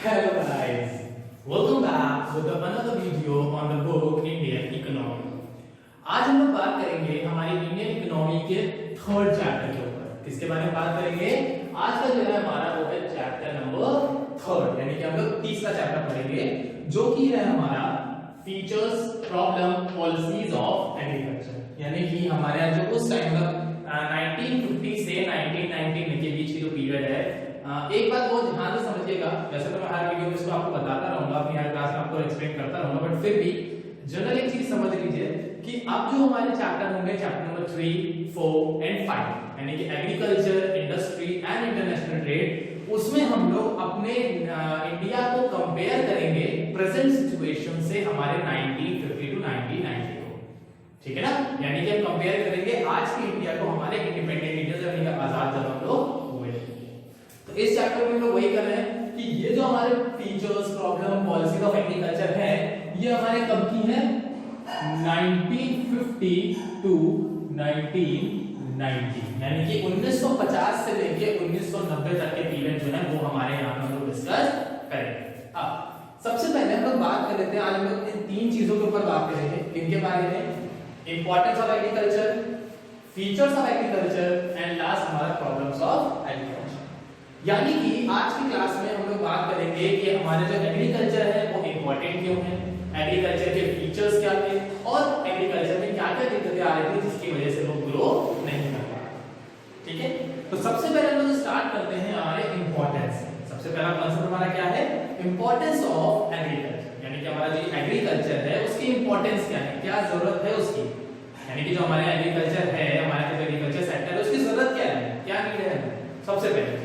Hello guys, welcome back with another video on the book Indian Economy। आज हम लोग बात करेंगे हमारी इंडियन इकोनॉमी के थर्ड चैप्टर के ऊपर। किसके बारे में बात करेंगे? आज का जो है हमारा वो है चैप्टर नंबर थर्ड, यानी कि हम लोग तीसरा चैप्टर पढ़ेंगे जो कि है हमारा features, problem, policies of agriculture. यानी कि हमारे यहाँ जो उस टाइम मतलब 1950 से 1919 के बीच की जो पीरियड है, एक बात बहुत ध्यान से समझिएगा। वैसे तो मैं हर वीडियो में इसको आपको बताता रहूंगा, अपनी हर क्लास में आपको एक्सप्लेन करता रहूंगा, बट फिर भी जनरल एक चीज समझ लीजिए कि अब जो हमारे चैप्टर होंगे चैप्टर नंबर 3, 4 एंड 5, यानी कि agriculture, industry and international trade, उसमें हम लोग अपने इंडिया को कंपेयर करेंगे प्रेजेंट सिचुएशन से हमारे 1950 टू 1990 को। ठीक है ना? यानी कि हम कंपेयर करेंगे आज की इंडिया को हमारे इंडिपेंडेंट इंडिया से, यानी कि आजाद जब हम लोग हुए। तो इस चैप्टर में हम लोग वही कर रहे हैं कि ये जो हमारे features, problem, policies of agriculture है, ये हमारे कब की है? 1950 टू 1990, यानी कि 1950 से लेके 1990 तक के पीरियड जो है वो हमारे यहाँ पे हम लोग डिस्कस करेंगे। अब सबसे पहले हम लोग बात कर लेते हैं, आज हम लोग इन तीन चीजों के ऊपर बात करेंगे। इनके बारे में importance of agriculture, features of agriculture and last हमारा प्रॉब्लम्स ऑफ एग्रीकल्चर। यानी कि आज की क्लास में हम लोग बात करेंगे कि हमारे जो एग्रीकल्चर है वो इंपॉर्टेंट क्यों है, एग्रीकल्चर के फीचर्स क्या थे और एग्रीकल्चर में क्या-क्या दिक्कतें आ रही थी जिसकी वजह से लोग ग्रो नहीं कर पा रहे। ठीक है, तो सबसे पहले हम लोग स्टार्ट करते हैं हमारे इंपॉर्टेंस से। सबसे पहला कॉन्सेप्ट हमारा क्या है? इंपॉर्टेंस ऑफ एग्रीकल्चर, यानी कि हमारा जो एग्रीकल्चर है उसकी इंपॉर्टेंस क्या है, क्या जरूरत है उसकी, यानी कि जो हमारे एग्रीकल्चर है, हमारा जो एग्रीकल्चर सेक्टर है उसकी जरूरत क्या है, क्या नीड है। सबसे पहले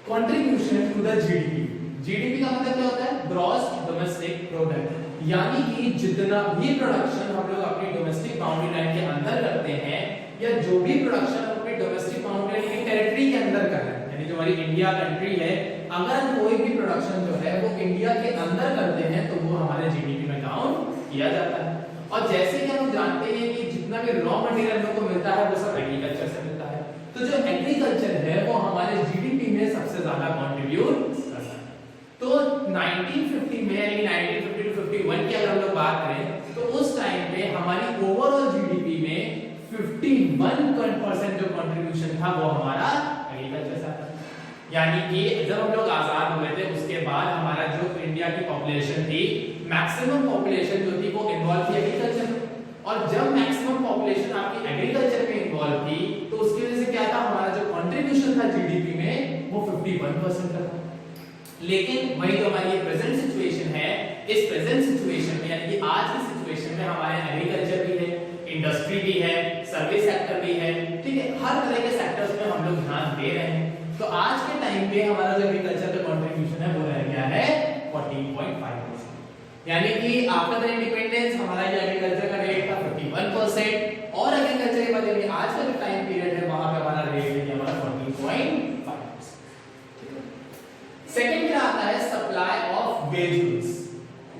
contribution to the GDP. GDP का मतलब क्या होता है? ग्रॉस डोमेस्टिक प्रोडक्ट, यानी कि जितना भी प्रोडक्शन हम लोग अपनी डोमेस्टिक बाउंड्री लाइन के अंदर करते हैं या जो भी प्रोडक्शन हम अपनी डोमेस्टिक बाउंड्री की टेरिटरी के अंदर कर रहे हैं, यानी जो हमारी इंडिया कंट्री है, अगर कोई भी प्रोडक्शन जो है वो इंडिया के अंदर करते हैं तो वो हमारे जीडीपी में काउंट किया जाता है। और जैसे कि हम जानते हैं कि जितना भी रॉ मटेरियल हम लोग को मिलता है वो सब एग्रीकल्चर से मिलता है, तो जो एग्रीकल्चर है वो हमारे जीडीपी में सबसे ज्यादा कंट्रीब्यूट करता है। तो 1950 में यानी 1950 टू 51 की अगर हम लोग बात करें तो उस टाइम पे हमारी ओवरऑल जीडीपी में 51% जो कंट्रीब्यूशन था वो हमारा एग्रीकल्चर से था। यानी कि जब हम लोग आजाद हुए थे उसके बाद हमारा जो इंडिया की पॉपुलेशन थी, मैक्सिमम पॉपुलेशन जो थी वो इन्वॉल्व थी एग्रीकल्चर में, और जब मैक्सिमम पॉपुलेशन आपकी एग्रीकल्चर में इन्वॉल्व थी तो उसकी वजह से क्या था, हमारा जो कंट्रीब्यूशन था जीडीपी में वो 51% था। लेकिन वही जो हमारी प्रेजेंट सिचुएशन है, इस प्रेजेंट सिचुएशन में यानी कि आज की सिचुएशन में हमारे एग्रीकल्चर भी है, इंडस्ट्री भी है, सर्विस सेक्टर भी है, ठीक है, हर तरह के सेक्टर्स में हम लोग ध्यान दे रहे हैं। तो आज के टाइम पे हमारा जो एग्रीकल्चर का कंट्रीब्यूशन है वो रह गया है 14.5%, यानी कि आफ्टर द इंडिपेंडेंस हमारा जो एग्रीकल्चर का रेट था 51%, और एग्रीकल्चर के बाद यानी आज का जो टाइम पीरियड है वहां पे हमारा रेट है हमारा 14.5%। सेकंड क्या आता है? Supply of wage goods.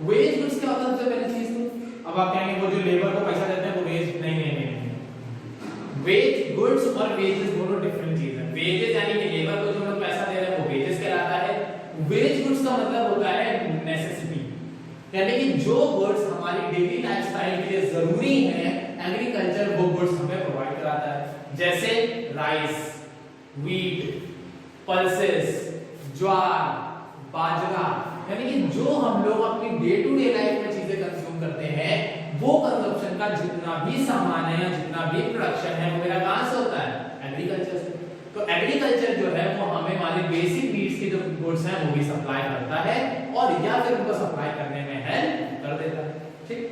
Wage goods क्या होता है? सबसे पहली चीज तो अब आप कहेंगे वो जो लेबर को पैसा देते हैं वो वेज नहीं। वेज गुड्स और वेजेस दोनों डिफरेंट चीज है। वेजेस यानी कि लेबर को जो लोग पैसा दे रहे हैं वो वेजेस कहलाता है। वेज गुड्स का मतलब होता है नेसेसिटी, यानी कि जो गुड्स हमारी डेली लाइफस्टाइल के लिए जरूरी है, एग्रीकल्चर वो गुड्स हमें प्रोवाइड कराता है। जैसे राइस, व्हीट, पल्सेस, ज्वार, बाजरा, यानी कि जो हम लोग अपनी डे टू डे लाइफ में चीजें कंज्यूम करते हैं वो कंजप्शन का जितना भी सामान है, जितना भी प्रोडक्शन है वो मेरा कहां से होता है? एग्रीकल्चर से। तो एग्रीकल्चर जो है वो हमें हमारे बेसिक नीड्स के जो गुड्स हैं वो भी सप्लाई करता है और या फिर उनको सप्लाई करने में हेल्प कर देता है। ठीक।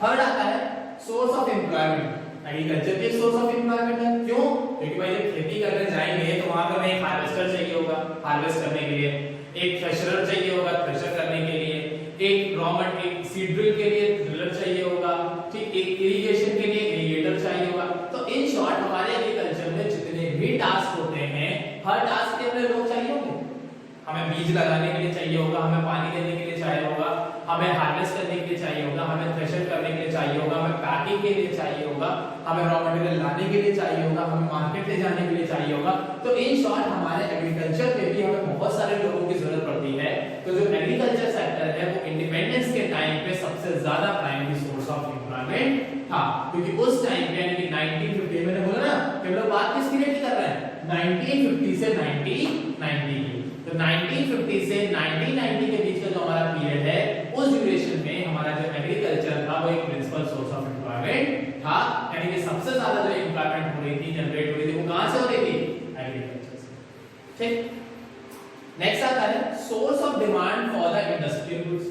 थर्ड आता है सोर्स ऑफ एम्प्लॉयमेंट। एग्रीकल्चर के सोर्स ऑफ एम्प्लॉयमेंट है। क्यों? क्योंकि भाई जब खेती करने जाएंगे तो वहां पर हमें एक हार्वेस्टर चाहिए होगा हार्वेस्ट करने के लिए, एक थ्रेशर चाहिए होगा थ्रेशर करने के लिए, एक रॉ मटेरियल सीड ड्रिल के लिए ड्रिलर चाहिए होगा, ठीक, एक इरिगेशन के लिए इरिगेटर चाहिए होगा। तो इन शॉर्ट हमारे एग्रीकल्चर में जितने भी टास्क होते हैं हर टास्क के लिए लोग चाहिए होंगे। हमें बीज लगाने के लिए चाहिए होगा, हमें पानी देने के लिए चाहिए होगा, हमें हार्वेस्ट करने के लिए चाहिए होगा, हमें थ्रेशर करने के लिए चाहिए होगा, हमें पैकिंग के लिए चाहिए होगा, हमें रॉ मटेरियल लाने के लिए चाहिए होगा, हमें मार्केट ले जाने के लिए चाहिए होगा। तो इन शॉर्ट हमारे एग्रीकल्चर पे भी हमें बहुत सारे लोगों की जरूरत पड़ती है। तो जो एग्रीकल्चर सेक्टर है वो इंडिपेंडेंस के टाइम पे सबसे ज्यादा प्राइमरी सोर्स ऑफ एम्प्लॉयमेंट था, क्योंकि उस टाइम पे यानी कि 1950 मैंने बोला ना कि हम लोग बात किस पीरियड की कर रहे हैं, 1950 से 1990 की। तो 1950 से 1990 के बीच का जो हमारा पीरियड है उस ड्यूरेशन में हमारा जो एग्रीकल्चर था वो एक प्रिंसिपल सोर्स ऑफ एम्प्लॉयमेंट था, यानी कि सबसे ज्यादा जो एम्प्लॉयमेंट हो रही थी, जनरेट हो रही थी, वो कहां से हो रही थी, एग्रीकल्चर से। ठीक, नेक्स्ट आता है source of demand for the industrial goods.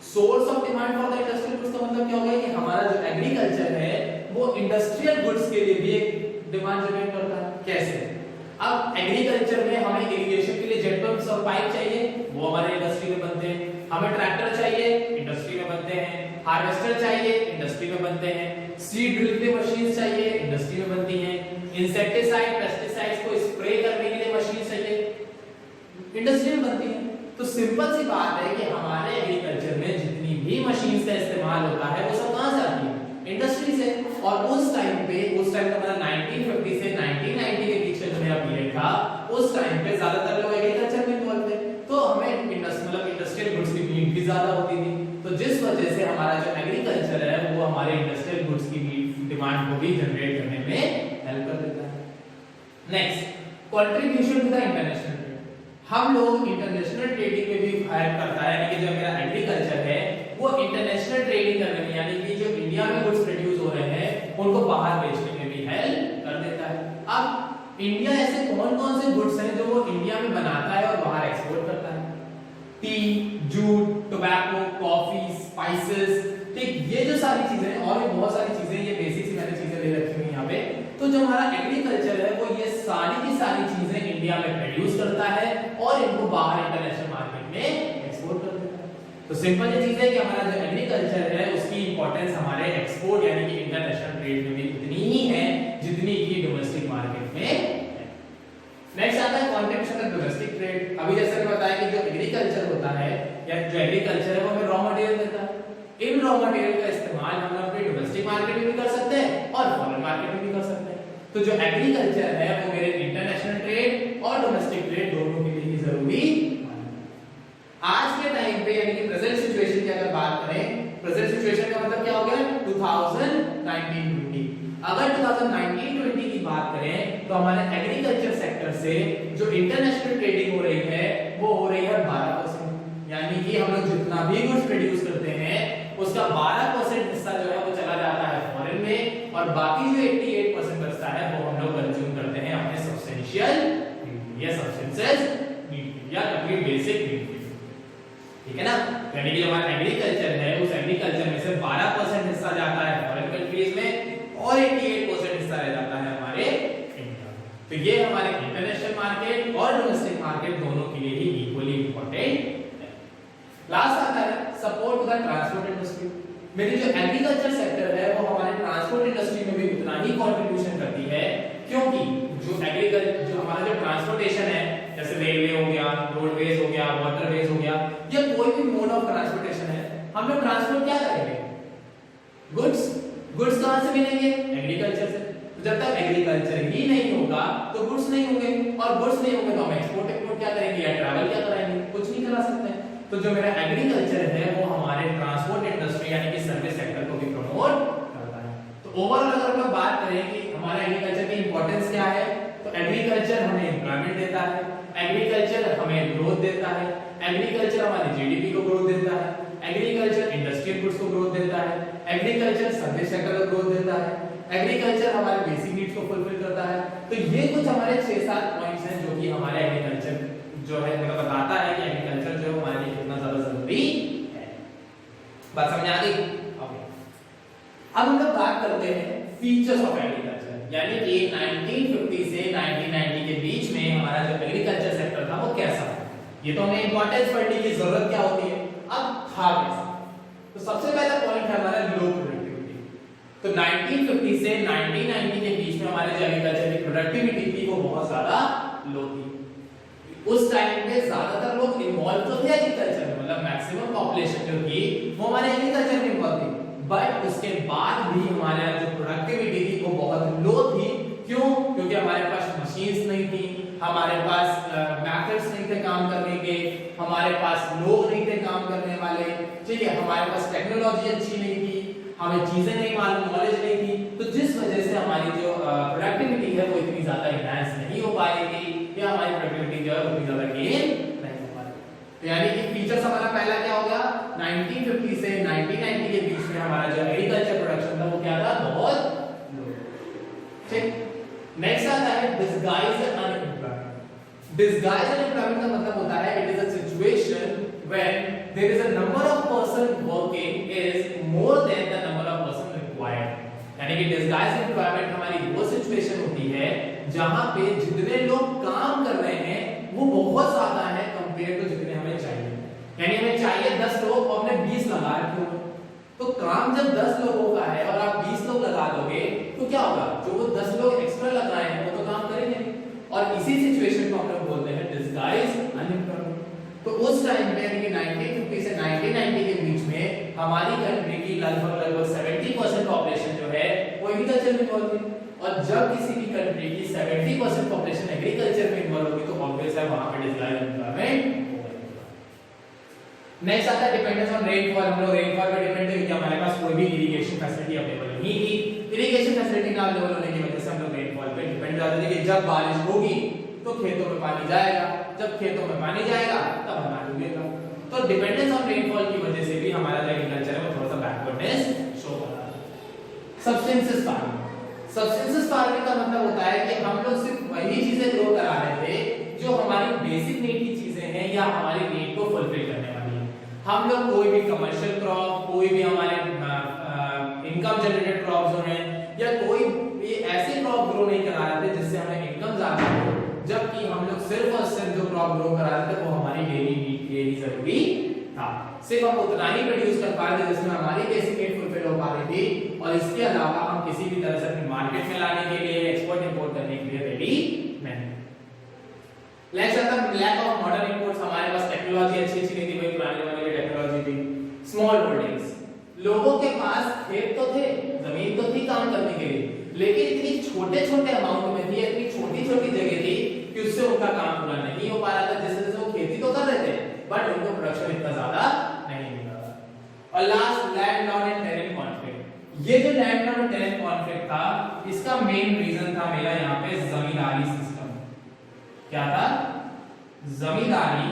Source of demand for the industrial goods का मतलब क्या हो गया कि हमारा जो एग्रीकल्चर है वो इंडस्ट्रियल गुड्स के लिए भी एक डिमांड जनरेट करता है। कैसे? अब एग्रीकल्चर में हमें इरिगेशन के लिए जेट पंप्स और पाइप चाहिए, वो हमारे इंडस्ट्री में बनते हैं। हमें ट्रैक्टर चाहिए, इंडस्ट्री में बनते हैं। हार्वेस्टर चाहिए, इंडस्ट्री में बनते हैं। सीड ड्रिल के मशीन चाहिए, इंडस्ट्री में बनती हैं। इंसेक्टिसाइड पेस्टिसाइड्स को स्प्रे करने के लिए मशीन चाहिए, इंडस्ट्री में बनती है। तो सिंपल सी बात है कि हमारे एग्रीकल्चर में जितनी भी मशीन का इस्तेमाल होता है वो सब कहां से आती है, इंडस्ट्री से। और उस टाइम का मतलब 1950 से 1990 के बीच का जो मेरा पीरियड था उस टाइम पे ज्यादातर लोग एग्रीकल्चर में इन्वॉल्व थे, तो हमें इंडस्ट्रियल गुड्स की नीड भी ज्यादा होती थी। तो जिस वजह से हमारा जो एग्रीकल्चर है वो हमारे इंडस्ट्रियल गुड्स की डिमांड को भी जनरेट करने में हेल्प कर देता है। Next, contribution to the international trade. हम लोग इंटरनेशनल ट्रेडिंग में भी हेल्प करता है, यानी कि जो मेरा एग्रीकल्चर है वो इंटरनेशनल ट्रेडिंग करने में, यानी कि जो इंडिया में गुड्स प्रोड्यूस हो रहे हैं उनको बाहर बेचने में भी हेल्प कर देता है। अब इंडिया ऐसे कौन-कौन से गुड्स हैं जो वो इंडिया में बनाता है और बाहर एक्सपोर्ट करता है? T, jute, tobacco, coffee, spices, ठीक, ये जो सारी चीजें हैं और भी बहुत सारी चीजें, ये बेसिक सी मैंने चीजें ले रखी हुई यहाँ पे। तो जो हमारा एग्रीकल्चर है वो ये सारी की सारी चीजें इंडिया में प्रोड्यूस करता है और इनको बाहर इंटरनेशनल मार्केट में एक्सपोर्ट कर देता है। तो सिंपल ये चीज है कि हमारा जो एग्रीकल्चर है उसकी इंपॉर्टेंस हमारे एक्सपोर्ट यानी कि इंटरनेशनल ट्रेड में भी उतनी ही है जितनी की डोमेस्टिक मार्केट में है। नेक्स्ट आता है कंट्रीब्यूशन ऑफ डोमेस्टिक ट्रेड। अभी जैसे मैंने बताया कि जो एग्रीकल्चर होता है या जो एग्रीकल्चर है वो हमें रॉ मटेरियल देता है। इन रॉ मटेरियल का इस्तेमाल हम अपने डोमेस्टिक मार्केट में भी कर सकते हैं और फॉरेन मार्केट में भी कर सकते हैं। तो जो एग्रीकल्चर है वो मेरे इंटरनेशनल ट्रेड और डोमेस्टिक ट्रेड दोनों के लिए ही जरूरी है। आज के टाइम पे यानी कि प्रेजेंट सिचुएशन की अगर बात करें, प्रेजेंट सिचुएशन का मतलब क्या हो गया 2019-20। अगर 2019-20 की बात करें तो हमारे एग्रीकल्चर सेक्टर से जो इंटरनेशनल ट्रेडिंग हो रही है वो हो रही है 12%, यानी कि हम लोग जितना भी गुड्स प्रोड्यूस करते हैं उसका 12% हिस्सा जो है वो चला जाता है फॉरेन में और बाकी जो 88% बचता है वो हम लोग कंज्यूम करते हैं अपने सब्सटेंशियल या सब्सटेंसेस या कंप्लीट बेसिक नीड, ठीक है ना। यानी कि हमारा एग्रीकल्चर है उस एग्रीकल्चर में से 12% हिस्सा जाता है फॉरेन कंट्रीज में और 88% हिस्सा रह जाता है हमारे इंडिया में। तो ये हमारे इंटरनेशनल मार्केट और डोमेस्टिक मार्केट दोनों के लिए ही इक्वली इंपॉर्टेंट है। लास्ट आता है support to the transport industry. मेरी जो एग्रीकल्चर सेक्टर है वो हमारे ट्रांसपोर्ट इंडस्ट्री में भी उतना ही कंट्रीब्यूशन करती है, क्योंकि जो हमारा जो ट्रांसपोर्टेशन है जैसे रेलवे हो गया, रोडवेज हो गया, वाटरवेज हो गया या कोई भी मोड ऑफ ट्रांसपोर्टेशन है, हम लोग ट्रांसपोर्ट क्या करेंगे, गुड्स कहां से मिलेंगे, एग्रीकल्चर से। तो जब तक एग्रीकल्चर ही नहीं होगा तो गुड्स नहीं होंगे और गुड्स नहीं होंगे तो हम एक्सपोर्ट क्या करेंगे या ट्रैवल क्या कराएंगे, कुछ नहीं करा सकते। तो जो मेरा एग्रीकल्चर है वो हमारे ट्रांसपोर्ट इंडस्ट्री यानी कि सर्विस सेक्टर को भी प्रमोट करता है। तो ओवरऑल अगर हम लोग बात करें कि हमारा एग्रीकल्चर की इंपॉर्टेंस क्या है, तो एग्रीकल्चर हमें एम्प्लॉयमेंट देता है, एग्रीकल्चर हमें ग्रोथ देता है, एग्रीकल्चर हमारी जीडीपी को ग्रोथ देता है, एग्रीकल्चर इंडस्ट्रियल गुड्स को ग्रोथ देता है, एग्रीकल्चर सर्विस सेक्टर को ग्रोथ देता है, एग्रीकल्चर हमारे बेसिक नीड्स को फुलफिल करता है। तो ये कुछ हमारे 6-7 पॉइंट्स हैं जो कि हमारे एग्रीकल्चर जो है मतलब बताता है कि एग्रीकल्चर जो हमारे लिए कितना ज्यादा जरूरी है। बात समझ आ गई? ओके, अब हम लोग बात करते हैं फीचर्स ऑफ एग्रीकल्चर, यानी कि 1950 से 1990 के बीच में हमारा जो एग्रीकल्चर सेक्टर था वो कैसा था। ये तो हमें इंपॉर्टेंस पढ़ने की जरूरत क्या होती है, अब था कैसा। तो सबसे पहला पॉइंट है हमारा लो प्रोडक्टिविटी। तो 1950 से 1990 के बीच में हमारे जो एग्रीकल्चर की प्रोडक्टिविटी थी वो बहुत ज्यादा लो थी। उस टाइम पे ज्यादातर लोग इन्वॉल्व तो थे एग्रीकल्चर में, मतलब मैक्सिमम पॉपुलेशन जो थी वो हमारे एग्रीकल्चर में इन्वॉल्व थी, बट उसके बाद भी हमारे यहाँ जो प्रोडक्टिविटी थी वो बहुत लो थी। क्यों? क्योंकि हमारे पास मशीन्स नहीं थी, हमारे पास मेथड्स नहीं थे काम करने के, हमारे पास लोग नहीं थे काम करने वाले, ठीक है, हमारे पास टेक्नोलॉजी अच्छी नहीं थी, हमें चीजें नहीं मालूम, नॉलेज नहीं थी, तो जिस वजह से हमारी जो प्रोडक्टिविटी है वो इतनी ज्यादा इनहैंस नहीं हो पाएगी, या हमारी प्रोडक्टिविटी जो है उतनी ज्यादा गेन नहीं हो पाएगी। तो यानी कि फीचर्स हमारा पहला क्या हो गया, 1950 से 1990 के बीच में हमारा जो एग्रीकल्चर प्रोडक्शन था वो क्या था, बहुत लो। ठीक, नेक्स्ट आता है डिसगाइज अनएम्प्लॉयमेंट। डिसगाइज अनएम्प्लॉयमेंट का मतलब होता है it is a situation when there is a number of person working is more than the number of person required. यानी कि डिसगाइज अनएम्प्लॉयमेंट हमारी वो सिचुएशन होती है जहां पे जितने लोग काम कर रहे हैं वो बहुत ज्यादा है कंपेयर टू जितने हमें चाहिए। यानी हमें चाहिए 10 लोग और हमने 20 लगा रखे हो, तो काम जब 10 लोगों का है और आप 20 लोग लगा दोगे तो क्या होगा, जो वो 10 लोग एक्स्ट्रा लगाए हैं वो तो काम करेंगे नहीं, और इसी सिचुएशन को हम लोग बोलते हैं डिसगाइज अनएम्प्लॉयमेंट। तो उस टाइम पे यानी कि 1950 से 1990 के बीच में हमारी कंट्री की लगभग 70% पॉपुलेशन जो है वो एग्रीकल्चर में इन्वॉल्व थी, और जब किसी भी कंट्री की 70% पॉपुलेशन एग्रीकल्चर में इन्वॉल्व होगी तो ऑब्वियस है वहां पे डिसगाइज अनएम्प्लॉयमेंट। नेक्स्ट आता है डिपेंडेंस ऑन रेनफॉल। हम लोग रेनफॉल पे डिपेंड है क्योंकि हमारे पास कोई भी इरिगेशन फैसिलिटी अवेलेबल नहीं थी, इरिगेशन फैसिलिटी ना अवेलेबल होने की वजह से हम लोग रेनफॉल पे डिपेंड रहते थे कि जब बारिश होगी तो खेतों में पानी जाएगा, जब खेतों में पानी जाएगा तब अनाज उगेगा। तो डिपेंडेंस ऑन रेनफॉल की वजह से भी हमारा जो एग्रीकल्चर है वो थोड़ा सा बैकवर्डनेस शो कर रहा है। Substances farming. सब्सटेंसेस फार्मिंग का मतलब होता है कि हम लोग सिर्फ वही चीजें ग्रो करा रहे थे जो हमारी बेसिक नीड की चीजें हैं या हमारी नीड को फुलफिल करने वाली है। हम लोग कोई भी कमर्शियल क्रॉप, कोई भी हमारे इनकम जनरेटेड क्रॉप्स हो हैं या कोई भी ऐसे क्रॉप ग्रो नहीं करा रहे थे जिससे हमें इनकम ज्यादा हो, जबकि हम लोग सिर्फ और सिर्फ जो क्रॉप ग्रो करा रहे थे वो हमारी डेली नीड के लिए जरूरी था। सिर्फ हम उतना ही प्रोड्यूस कर पा रहे थे जिसमें हमारी बेसिक नीड फुलफिल हो पा रही थी, और इसके अलावा हम किसी भी तरह से अपनी मार्केट में लाने के लिए, एक्सपोर्ट इंपोर्ट करने के लिए रेडी नहीं। नेक्स्ट आता है लैक ऑफ मॉडर्न इनपुट्स। हमारे पास टेक्नोलॉजी अच्छी नहीं थी, भाई पुराने जमाने की टेक्नोलॉजी थी। स्मॉल होल्डिंग्स, लोगों के पास खेत तो थे, जमीन तो थी काम करने के लिए, लेकिन इतनी छोटे-छोटे अमाउंट में थी, इतनी छोटी-छोटी जगह थी कि उससे उनका काम पूरा नहीं हो पा रहा था। जिस वजह से वो खेती तो कर रहे थे बट उनको प्रोडक्शन इतना ज्यादा नहीं मिल रहा था। और last landlord and tenant conflict. ये जो लैंडलॉर्ड एंड टेनेंट कॉन्फ्लिक्ट था इसका मेन रीजन था मेरा यहाँ पे जमींदारी सिस्टम। क्या था? जमींदारी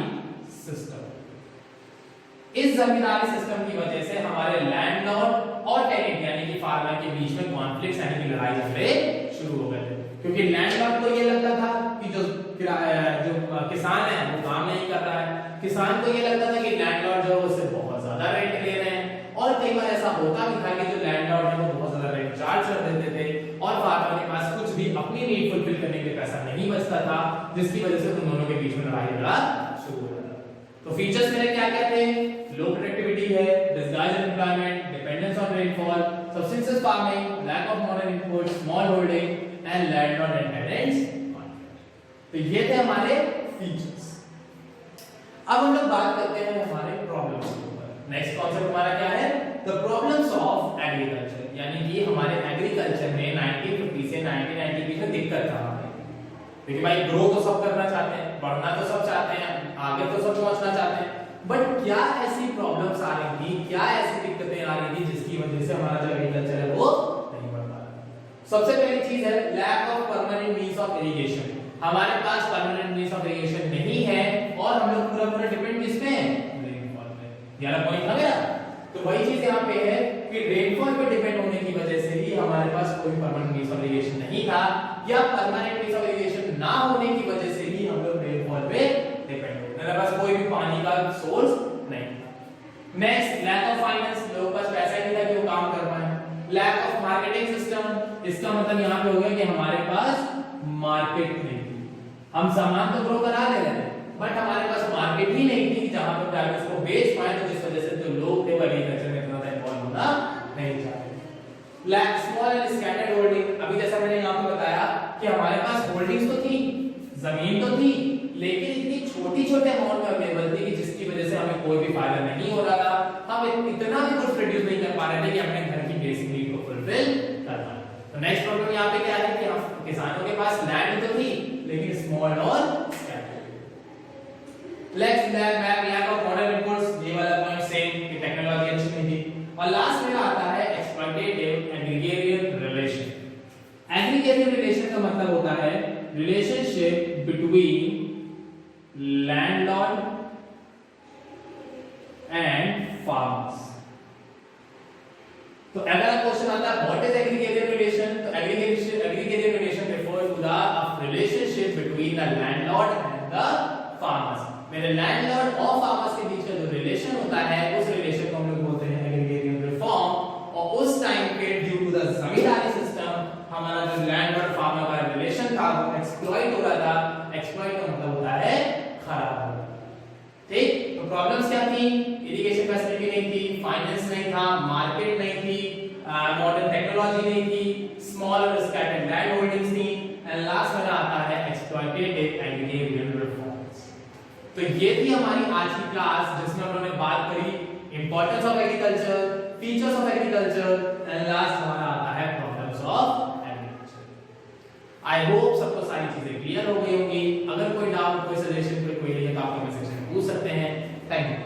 सिस्टम। इस जमींदारी सिस्टम की वजह से हमारे लैंडलॉर्ड और टेनेंट यानी कि फार्मर के बीच में कॉन्फ्लिक्ट्स यानी कि लड़ाई झगड़े शुरू हो गए थे, क्योंकि लैंडलॉर्ड को ये लगता था कि जो किसान है वो काम नहीं कर रहा है, किसान को ये लगता था कि लैंडलॉर्ड जो है उससे बहुत ज्यादा रेंट ले रहे हैं, और कई बार ऐसा होता भी था कि जो लैंडलॉर्ड है वो बहुत ज्यादा रेंट चार्ज कर देते थे और फार्मर के पास कुछ भी अपनी नीड फुलफिल करने के लिए पैसा नहीं बचता था, जिसकी वजह से उन दोनों के बीच में लड़ाई झगड़ा शुरू हो जाता। तो फीचर्स मेरे क्या क्या थे? लो प्रोडक्टिविटी है, disguise unemployment, dependence on rainfall, subsistence farming, lack of modern input, small holding and landlord and tenants conflict. तो ये थे हमारे फीचर्स। अब हम लोग बात करते हैं हमारे प्रॉब्लम्स के ऊपर। नेक्स्ट कॉन्सेप्ट हमारा क्या है? द प्रॉब्लम्स ऑफ एग्रीकल्चर, यानी कि हमारे एग्रीकल्चर में 1950 से 1990 के बीच में दिक्कत था हमें। देखिए भाई, ग्रो तो सब करना चाहते हैं, बढ़ना तो सब चाहते हैं, आगे तो सब पहुंचना चाहते हैं, बट क्या ऐसी प्रॉब्लम्स आ रही थी, क्या ऐसी दिक्कतें आ रही थी जिसकी वजह से हमारा जो एग्रीकल्चर है वो नहीं बढ़ पा रहा। सबसे पहली चीज है lack of permanent means of irrigation. हमारे पास परमानेंट मींस ऑफ इरिगेशन नहीं है और हम लोग पूरा डिपेंड किस पे हैं? रेनफॉल पे। यार पॉइंट था मेरा। तो वही चीज यहाँ पे है कि रेनफॉल पे डिपेंड होने की वजह से ही हमारे पास कोई परमानेंट मींस ऑफ इरिगेशन नहीं था, या परमानेंट मींस ऑफ इरिगेशन ना होने की वजह से ही हम लोग रेनफॉल पे डिपेंड हो, मेरे पास कोई भी पानी का सोर्स नहीं था। नेक्स्ट लैक ऑफ फाइनेंस, लोगों के पास पैसा ही नहीं था कि वो काम कर पाए। लैक ऑफ मार्केटिंग सिस्टम, इसका मतलब यहाँ पे हो गया कि हमारे पास मार्केट नहीं थी। हम सामान तो ग्रो करा ले रहे थे बट हमारे पास मार्केट ही नहीं थी जहां पर जाकर उसको बेच पाए, तो जिस वजह से जो लोग थे वो एग्रीकल्चर में इतना इन्वॉल्व होना नहीं चाहते। Lack small and scattered holding, अभी जैसा मैंने यहाँ पे बताया कि हमारे पास होल्डिंग्स तो थी, जमीन तो थी, लेकिन इतनी छोटे अमाउंट में अवेलेबल थी कि जिसकी वजह से हमें कोई भी फायदा नहीं हो रहा था, हम इतना भी कुछ प्रोड्यूस नहीं कर पा रहे थे कि अपने घर की बेसिक नीड को फुलफिल कर पाए। तो नेक्स्ट प्रॉब्लम यहाँ पे क्या है कि हम किसानों के पास लैंड तो थी लेकिन स्मॉल और लेट्स मैप यहाँ का मॉडर्न रिपोर्ट्स, ये वाला पॉइंट सेम कि टेक्नोलॉजी अच्छी नहीं थी। और लास्ट में आता है exploitative agrarian relation. Agrarian relation का मतलब होता है relationship between landlord and farmers. तो अगला क्वेश्चन आता है व्हाट इज एग्रीगेरियन रिलेशन। तो agrarian relation refer to the relationship between the landlord and the farmers. मेरे लैंडलॉर्ड और फार्मर्स के बीच का जो रिलेशन होता है उस रिलेशन को हम लोग बोलते हैं एग्रीगेरियन रिफॉर्म। और उस टाइम पे due to the zamindari system हमारा जो लैंड और फार्मर का रिलेशन था वो एक्सप्लॉइट हो रहा था। एक्सप्लॉइट का मतलब होता है खराब होना। ठीक, तो प्रॉब्लम्स क्या थी? इरिगेशन फैसिलिटी नहीं थी, फाइनेंस नहीं था, मार्केट नहीं थी, मॉडर्न टेक्नोलॉजी नहीं थी, स्मॉल और स्कैटर्ड लैंड होल्डिंग्स थी, एंड लास्ट में आता है एक्सप्लॉइटेटिव एग्रीगेरियन रिफॉर्म्स। तो ये थी हमारी आज की क्लास जिसमें हम लोगों ने बात करी importance of agriculture, features of agriculture, and last हमारा आता है problems of agriculture. I hope सबको सारी चीजें क्लियर हो गई होंगी। अगर कोई डाउट, कोई सजेशन, कोई क्वेरी है तो आप कमेंट सेक्शन में पूछ सकते हैं। Thank you.